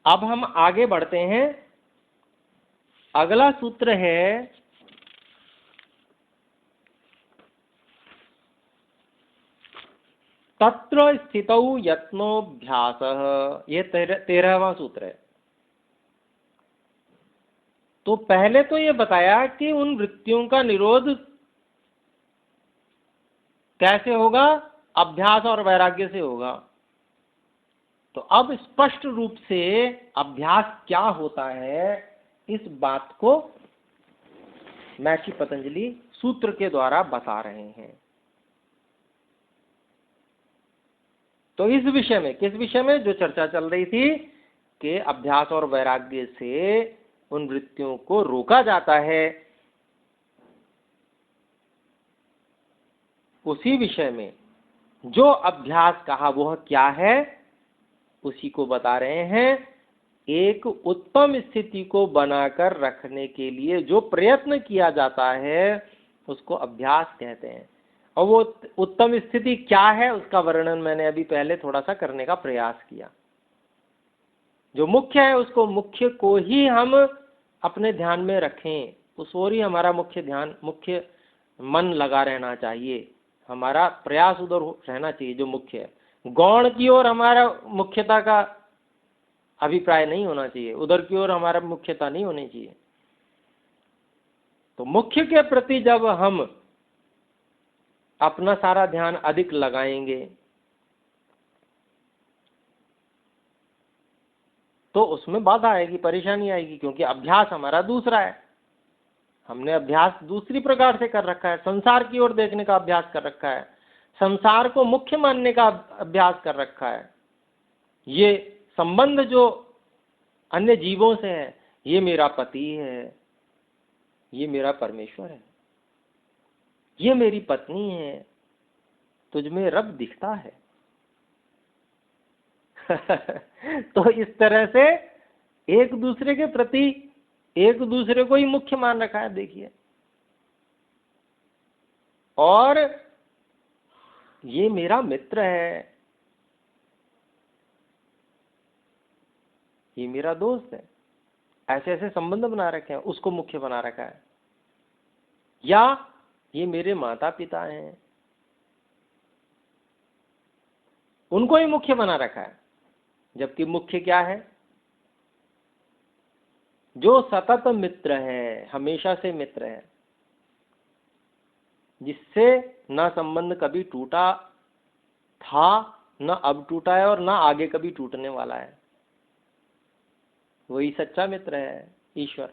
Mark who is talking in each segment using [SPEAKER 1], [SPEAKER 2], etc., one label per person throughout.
[SPEAKER 1] अब हम आगे बढ़ते हैं। अगला सूत्र है तत्र स्थितौ यत्नोऽभ्यासः। ये 13वां सूत्र है। तो पहले तो ये बताया कि उन वृत्तियों का निरोध कैसे होगा, अभ्यास और वैराग्य से होगा। तो अब स्पष्ट रूप से अभ्यास क्या होता है, इस बात को महर्षि पतंजलि सूत्र के द्वारा बता रहे हैं। तो इस विषय में, किस विषय में, जो चर्चा चल रही थी कि अभ्यास और वैराग्य से उन वृत्तियों को रोका जाता है, उसी विषय में जो अभ्यास कहा वह क्या है, उसी को बता रहे हैं। एक उत्तम स्थिति को बनाकर रखने के लिए जो प्रयत्न किया जाता है उसको अभ्यास कहते हैं। और वो उत्तम स्थिति क्या है उसका वर्णन मैंने अभी पहले थोड़ा सा करने का प्रयास किया। जो मुख्य है उसको, मुख्य को ही हम अपने ध्यान में रखें, उस ओर ही हमारा मुख्य ध्यान, मुख्य मन लगा रहना चाहिए, हमारा प्रयास उधर रहना चाहिए जो मुख्य है। गौण की ओर हमारा मुख्यता का अभिप्राय नहीं होना चाहिए, उधर की ओर हमारा मुख्यता नहीं होनी चाहिए। तो मुख्य के प्रति जब हम अपना सारा ध्यान अधिक लगाएंगे तो उसमें बाधा आएगी, परेशानी आएगी, क्योंकि अभ्यास हमारा दूसरा है। हमने अभ्यास दूसरी प्रकार से कर रखा है, संसार की ओर देखने का अभ्यास कर रखा है, संसार को मुख्य मानने का अभ्यास कर रखा है। ये संबंध जो अन्य जीवों से है, ये मेरा पति है, ये मेरा परमेश्वर है, ये मेरी पत्नी है, तुझ में रब दिखता है। तो इस तरह से एक दूसरे के प्रति एक दूसरे को ही मुख्य मान रखा है, देखिए। और ये मेरा मित्र है, ये मेरा दोस्त है, ऐसे ऐसे संबंध बना रखे हैं, उसको मुख्य बना रखा है। या ये मेरे माता पिता हैं, उनको ही मुख्य बना रखा है। जबकि मुख्य क्या है? जो सतत मित्र है, हमेशा से मित्र है, जिससे ना संबंध कभी टूटा था, ना अब टूटा है और ना आगे कभी टूटने वाला है, वही सच्चा मित्र है, ईश्वर।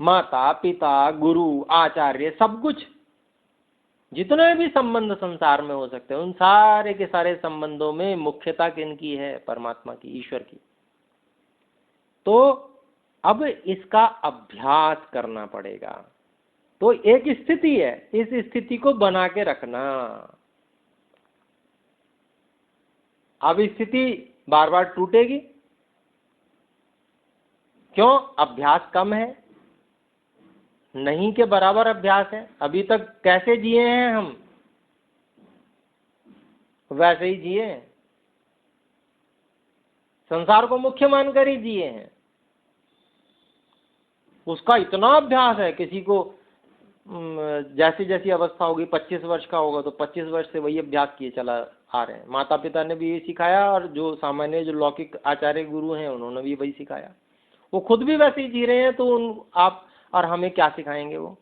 [SPEAKER 1] माता पिता, गुरु, आचार्य, सब कुछ, जितने भी संबंध संसार में हो सकते हैं, उन सारे के सारे संबंधों में मुख्यता किनकी है? परमात्मा की, ईश्वर की। तो अब इसका अभ्यास करना पड़ेगा। तो एक स्थिति है, इस स्थिति को बना के रखना। अब स्थिति बार बार टूटेगी, क्यों? अभ्यास कम है, नहीं के बराबर अभ्यास है। अभी तक कैसे जिए हैं हम, वैसे ही जिए हैं, संसार को मुख्य मानकर ही जिए हैं। उसका इतना अभ्यास है, किसी को जैसी जैसी अवस्था होगी, 25 वर्ष का होगा तो 25 वर्ष से वही अभ्यास किए चला आ रहे हैं। माता पिता ने भी ये सिखाया, और जो सामान्य जो लौकिक आचार्य गुरु हैं उन्होंने भी वही सिखाया। वो खुद भी वैसे ही जी रहे हैं, तो आप और हमें क्या सिखाएंगे वो?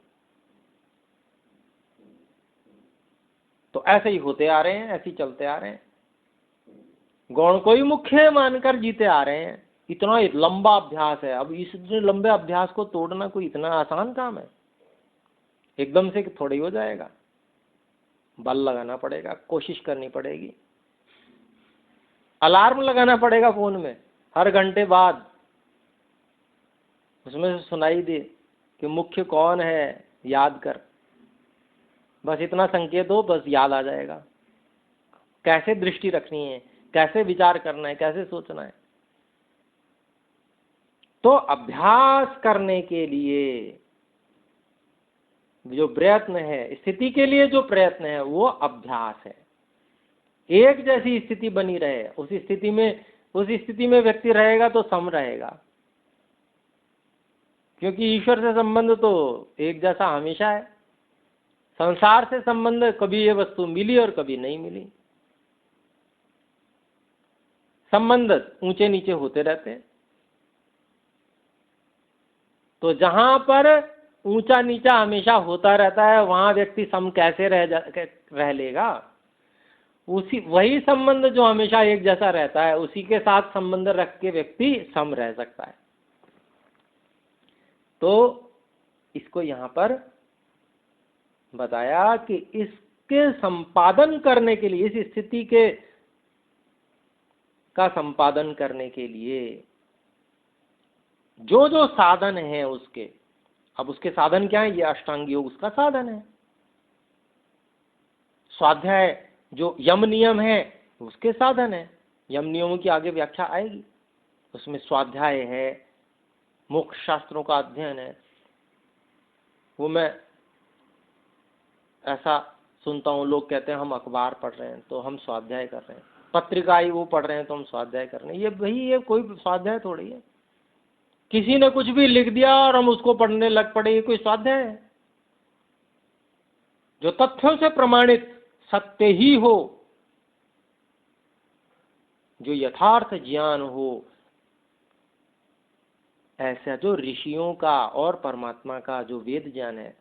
[SPEAKER 1] तो ऐसे ही होते आ रहे हैं, ऐसे ही चलते आ रहे हैं, गौण को ही मुख्य मानकर जीते आ रहे हैं। इतना लंबा अभ्यास है। अब इस इतने लंबे अभ्यास को तोड़ना कोई इतना आसान काम है? एकदम से थोड़ी हो जाएगा, बल लगाना पड़ेगा, कोशिश करनी पड़ेगी, अलार्म लगाना पड़ेगा फोन में, हर घंटे बाद उसमें से सुनाई दे कि मुख्य कौन है, याद कर। बस इतना संकेत हो, बस याद आ जाएगा। कैसे दृष्टि रखनी है, कैसे विचार करना है, कैसे सोचना है। तो अभ्यास करने के लिए जो प्रयत्न है, स्थिति के लिए जो प्रयत्न है, वो अभ्यास है। एक जैसी स्थिति बनी रहे, उस स्थिति में व्यक्ति रहेगा तो सम रहेगा, क्योंकि ईश्वर से संबंध तो एक जैसा हमेशा है। संसार से संबंध कभी ये वस्तु मिली और कभी नहीं मिली, संबंध ऊंचे नीचे होते रहते हैं। तो जहां पर ऊंचा नीचा हमेशा होता रहता है वहां व्यक्ति सम कैसे रह लेगा? वही संबंध जो हमेशा एक जैसा रहता है उसी के साथ संबंध रख के व्यक्ति सम रह सकता है। तो इसको यहां पर बताया कि इसके संपादन करने के लिए, इस स्थिति का संपादन करने के लिए जो जो साधन है उसके, अब उसके साधन क्या है? ये अष्टांग योग उसका साधन है। स्वाध्याय जो यम नियम है उसके साधन है, यम नियमों की आगे व्याख्या आएगी। उसमें स्वाध्याय है, मोक्ष शास्त्रों का अध्ययन है। वो मैं ऐसा सुनता हूँ, लोग कहते हैं हम अखबार पढ़ रहे हैं तो हम स्वाध्याय कर रहे हैं, पत्रिकाएं वो पढ़ रहे हैं तो हम स्वाध्याय कर रहे हैं। ये भाई ये कोई स्वाध्याय थोड़ी है। किसी ने कुछ भी लिख दिया और हम उसको पढ़ने लग पड़े, ये कोई स्वाध्याय है? जो तथ्यों से प्रमाणित सत्य ही हो, जो यथार्थ ज्ञान हो, ऐसा जो ऋषियों का और परमात्मा का जो वेद ज्ञान है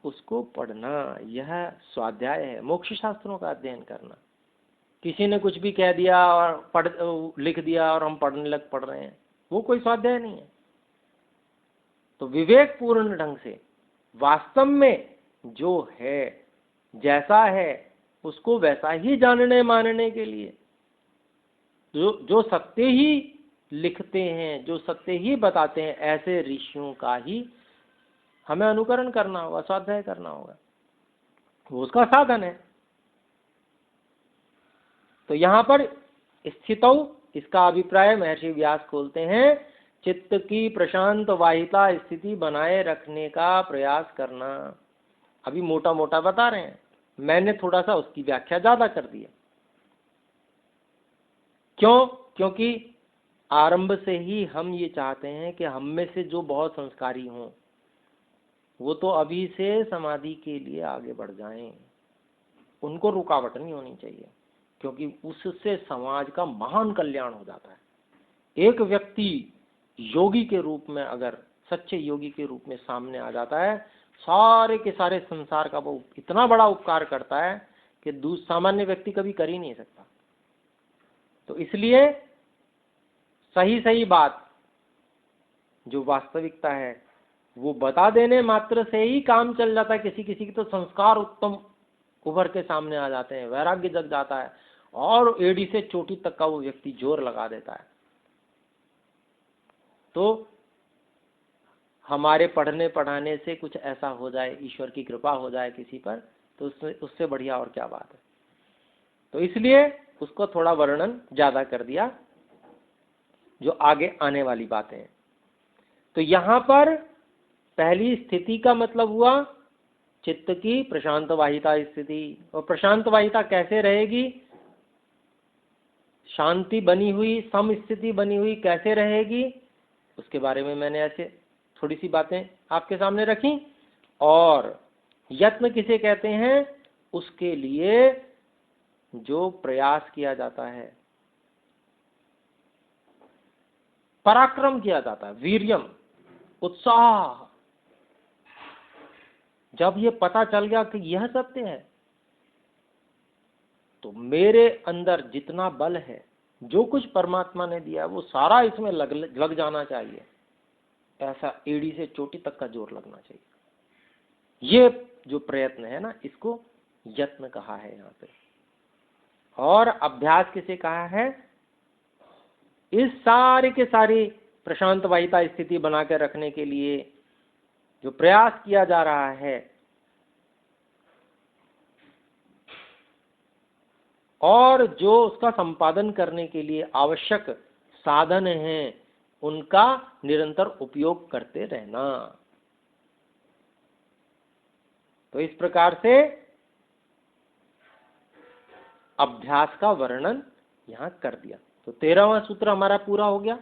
[SPEAKER 1] उसको पढ़ना, यह स्वाध्याय है, मोक्ष शास्त्रों का अध्ययन करना। किसी ने कुछ भी कह दिया और लिख दिया और हम पढ़ रहे हैं, वो कोई स्वाध्याय नहीं है। तो विवेक पूर्ण ढंग से वास्तव में जो है, जैसा है, उसको वैसा ही जानने मानने के लिए जो सत्य ही लिखते हैं, जो सत्य ही बताते हैं, ऐसे ऋषियों का ही हमें अनुकरण करना होगा, स्वाध्याय करना होगा। वो उसका साधन है। तो यहां पर स्थितौ, इसका अभिप्राय महर्षि व्यास खोलते हैं, चित्त की प्रशांत वाहिता स्थिति बनाए रखने का प्रयास करना। अभी मोटा मोटा बता रहे हैं, मैंने थोड़ा सा उसकी व्याख्या ज्यादा कर दी है। क्यों? क्योंकि आरंभ से ही हम ये चाहते हैं कि हम में से जो बहुत संस्कारी हों वो तो अभी से समाधि के लिए आगे बढ़ जाएं, उनको रुकावट नहीं होनी चाहिए, क्योंकि उससे समाज का महान कल्याण हो जाता है। एक व्यक्ति योगी के रूप में, अगर सच्चे योगी के रूप में सामने आ जाता है, सारे के सारे संसार का वो इतना बड़ा उपकार करता है कि सामान्य व्यक्ति कभी कर ही नहीं सकता। तो इसलिए सही सही बात जो वास्तविकता है वो बता देने मात्र से ही काम चल जाता है। किसी किसी की तो संस्कार उत्तम उभर के सामने आ जाते हैं, वैराग्य जग जाता है और एड़ी से चोटी तक का वो व्यक्ति जोर लगा देता है। तो हमारे पढ़ने पढ़ाने से कुछ ऐसा हो जाए, ईश्वर की कृपा हो जाए किसी पर, तो उससे बढ़िया और क्या बात है। तो इसलिए उसको थोड़ा वर्णन ज्यादा कर दिया, जो आगे आने वाली बातें हैं। तो यहां पर पहली स्थिति का मतलब हुआ चित्त की प्रशांत वाहिता स्थिति। और प्रशांत वाहिता कैसे रहेगी? शांति बनी हुई, सम स्थिति बनी हुई कैसे रहेगी, उसके बारे में मैंने ऐसे थोड़ी सी बातें आपके सामने रखी। और यत्न किसे कहते हैं? उसके लिए जो प्रयास किया जाता है, पराक्रम किया जाता है, वीर्यम, उत्साह। जब ये पता चल गया कि यह सत्य है तो मेरे अंदर जितना बल है, जो कुछ परमात्मा ने दिया वो सारा इसमें लग जाना चाहिए। ऐसा एड़ी से चोटी तक का जोर लगना चाहिए। ये जो प्रयत्न है ना, इसको यत्न कहा है यहाँ पे। और अभ्यास किसे कहा है? इस सारे के सारी प्रशांत वाहिता स्थिति बनाकर रखने के लिए जो प्रयास किया जा रहा है, और जो उसका संपादन करने के लिए आवश्यक साधन हैं, उनका निरंतर उपयोग करते रहना। तो इस प्रकार से अभ्यास का वर्णन यहाँ कर दिया। तो 13वां सूत्र हमारा पूरा हो गया।